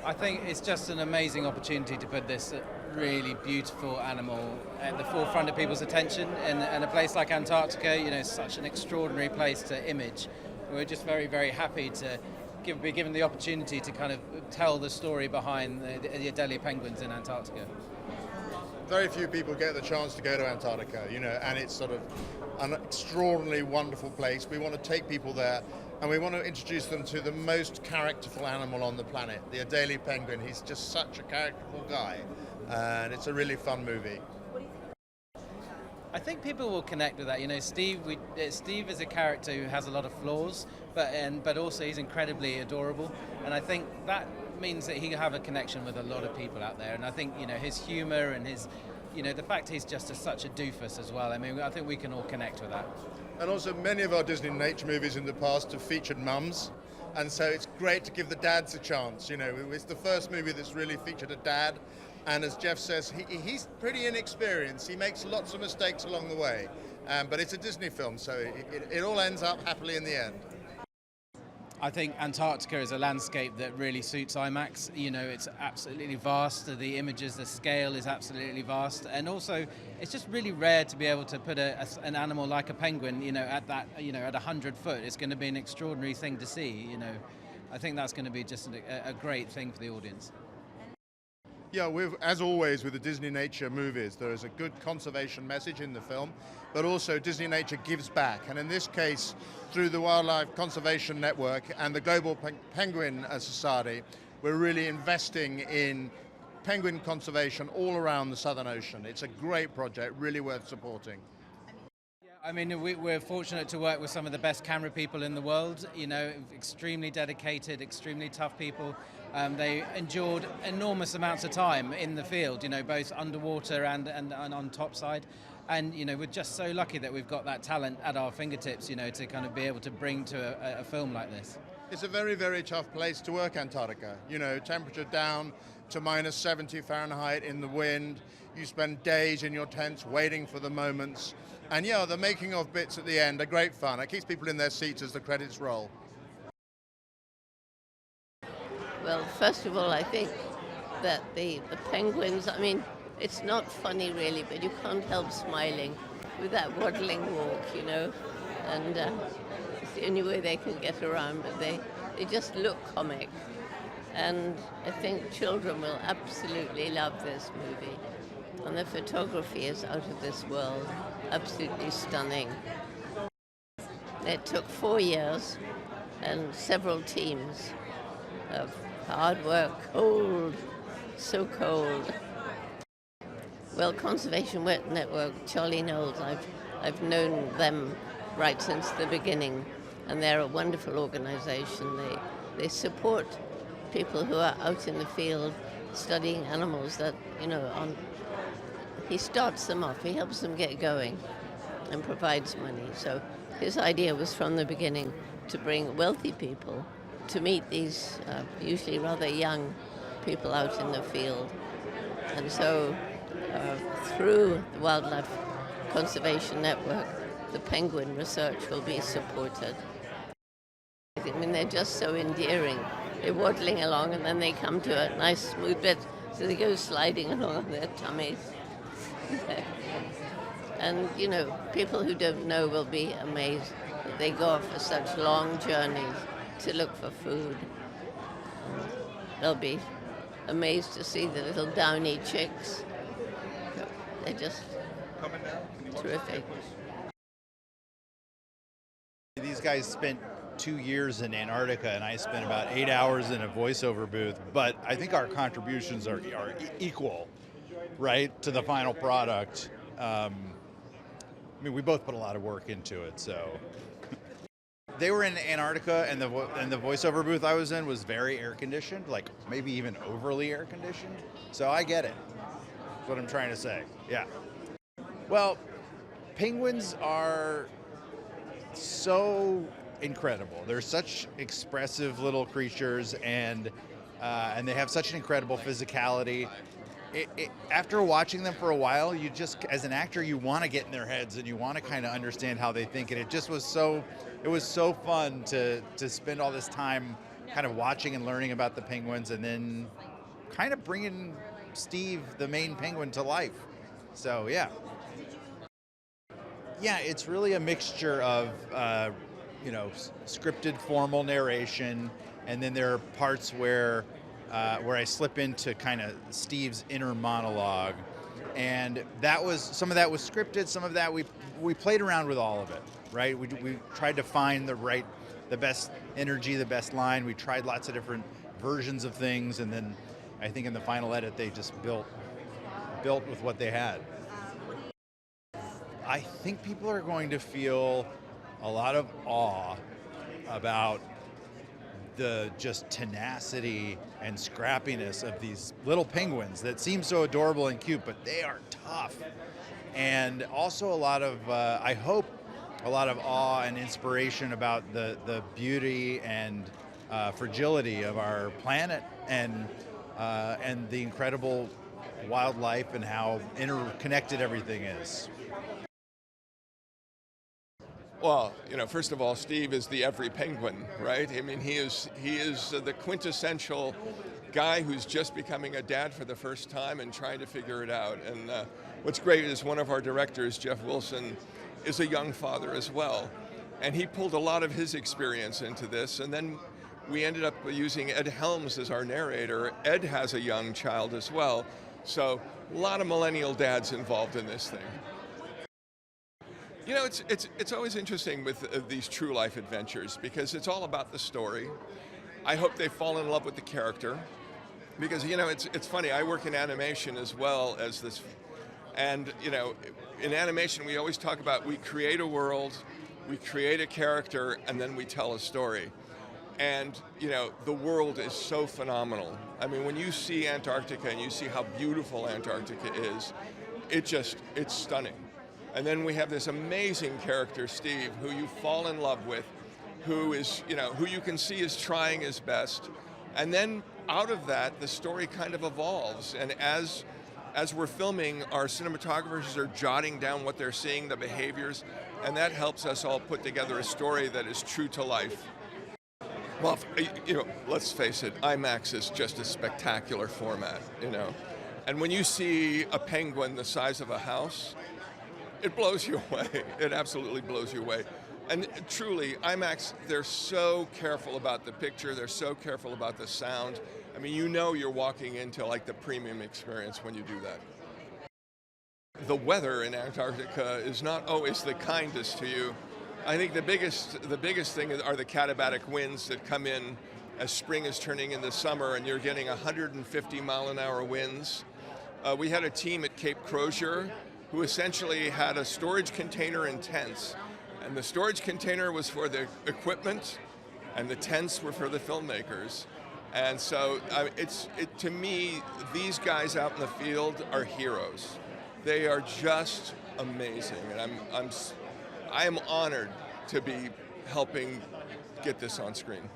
I think it's just an amazing opportunity to put this really beautiful animal at the forefront of people's attention, and a place like Antarctica, such an extraordinary place to image. We're just very, very happy to be given the opportunity to kind of tell the story behind the Adélie penguins in Antarctica. Very few people get the chance to go to Antarctica, and it's sort of an extraordinarily wonderful place. We want to take people there, and we want to introduce them to the most characterful animal on the planet, the Adélie penguin. He's just such a characterful guy, and it's a really fun movie. I think people will connect with that. Steve is a character who has a lot of flaws, but also he's incredibly adorable, and I think that means that he'll have a connection with a lot of people out there. And I think his humor and his the fact he's just such a doofus as well. I mean, I think we can all connect with that. And also, many of our Disneynature movies in the past have featured mums, and so it's great to give the dads a chance. It's the first movie that's really featured a dad. And as Jeff says, he's pretty inexperienced. He makes lots of mistakes along the way. But it's a Disney film, so it all ends up happily in the end. I think Antarctica is a landscape that really suits IMAX. It's absolutely vast. The images, the scale is absolutely vast. And also, it's just really rare to be able to put an animal like a penguin, at that, at 100 foot. It's going to be an extraordinary thing to see, I think that's going to be just a great thing for the audience. Yeah, as always with the Disneynature movies, there is a good conservation message in the film, but also Disneynature gives back. And in this case, through the Wildlife Conservation Network and the Global Penguin Society, we're really investing in penguin conservation all around the Southern Ocean. It's a great project, really worth supporting. I mean, we're fortunate to work with some of the best camera people in the world, extremely dedicated, extremely tough people. They endured enormous amounts of time in the field, both underwater and on topside. And, we're just so lucky that we've got that talent at our fingertips, to kind of be able to bring to a film like this. It's a very, very tough place to work, Antarctica. Temperature down to minus 70 Fahrenheit in the wind. You spend days in your tents waiting for the moments. And yeah, the making of bits at the end are great fun. It keeps people in their seats as the credits roll. Well, first of all, I think that the penguins, I mean, it's not funny really, but you can't help smiling with that waddling walk, and it's the only way they can get around, but they just look comic. And I think children will absolutely love this movie. And the photography is out of this world, absolutely stunning. It took 4 years and several teams of hard work, cold, so cold. Well, Conservation Network, Charlie Knowles, I've known them right since the beginning, and they're a wonderful organization. They support people who are out in the field studying animals that, he starts them off, he helps them get going and provides money. So his idea was from the beginning to bring wealthy people to meet these usually rather young people out in the field. And so through the Wildlife Conservation Network, the penguin research will be supported. I mean, they're just so endearing. They're waddling along and then they come to a nice smooth bit, so they go sliding along on their tummies. And, people who don't know will be amazed that they go off for such long journeys to look for food. And they'll be amazed to see the little downy chicks. They're just terrific. These guys spent 2 years in Antarctica, and I spent about 8 hours in a voiceover booth, but I think our contributions are equal, right, to the final product. We both put a lot of work into it, so. They were in Antarctica, and the voiceover booth I was in was very air-conditioned, like maybe even overly air-conditioned, so I get it. That's what I'm trying to say, yeah. Well, penguins are so incredible. They're such expressive little creatures, and they have such an incredible physicality. After watching them for a while, you just, as an actor, you want to get in their heads and you want to kind of understand how they think. And it just was so, it was so fun to spend all this time kind of watching and learning about the penguins, and then kind of bringing Steve, the main penguin, to life. So yeah. Yeah, it's really a mixture of, scripted formal narration, and then there are parts where I slip into kind of Steve's inner monologue, and some of that was scripted, some of that we played around with all of it, right? We tried to find the best energy, the best line. We tried lots of different versions of things, and then I think in the final edit they just built with what they had. I think people are going to feel a lot of awe about the just tenacity and scrappiness of these little penguins that seem so adorable and cute, but they are tough. And also a lot of, I hope, a lot of awe and inspiration about the beauty and fragility of our planet, and the incredible wildlife and how interconnected everything is. Well, first of all, Steve is the every penguin, right? I mean, he is the quintessential guy who's just becoming a dad for the first time and trying to figure it out. And what's great is one of our directors, Jeff Wilson, is a young father as well. And he pulled a lot of his experience into this. And then we ended up using Ed Helms as our narrator. Ed has a young child as well. So a lot of millennial dads involved in this thing. It's always interesting with these true life adventures, because it's all about the story. I hope they fall in love with the character, because it's funny, I work in animation as well as this, and in animation we always talk about, we create a world, we create a character, and then we tell a story. And the world is so phenomenal. I mean, when you see Antarctica and you see how beautiful Antarctica is, it's stunning. And then we have this amazing character, Steve, who you fall in love with, who you can see is trying his best. And then out of that, the story kind of evolves. And as we're filming, our cinematographers are jotting down what they're seeing, the behaviors, and that helps us all put together a story that is true to life. Well, let's face it, IMAX is just a spectacular format, And when you see a penguin the size of a house, it blows you away. It absolutely blows you away. And truly, IMAX, they're so careful about the picture, they're so careful about the sound. I mean, you're walking into like the premium experience when you do that. The weather in Antarctica is not always the kindest to you. I think the biggest thing are the katabatic winds that come in as spring is turning into summer, and you're getting 150-mile-an-hour winds. We had a team at Cape Crozier who essentially had a storage container and tents. And the storage container was for the equipment, and the tents were for the filmmakers. And so to me, these guys out in the field are heroes. They are just amazing, and I am honored to be helping get this on screen.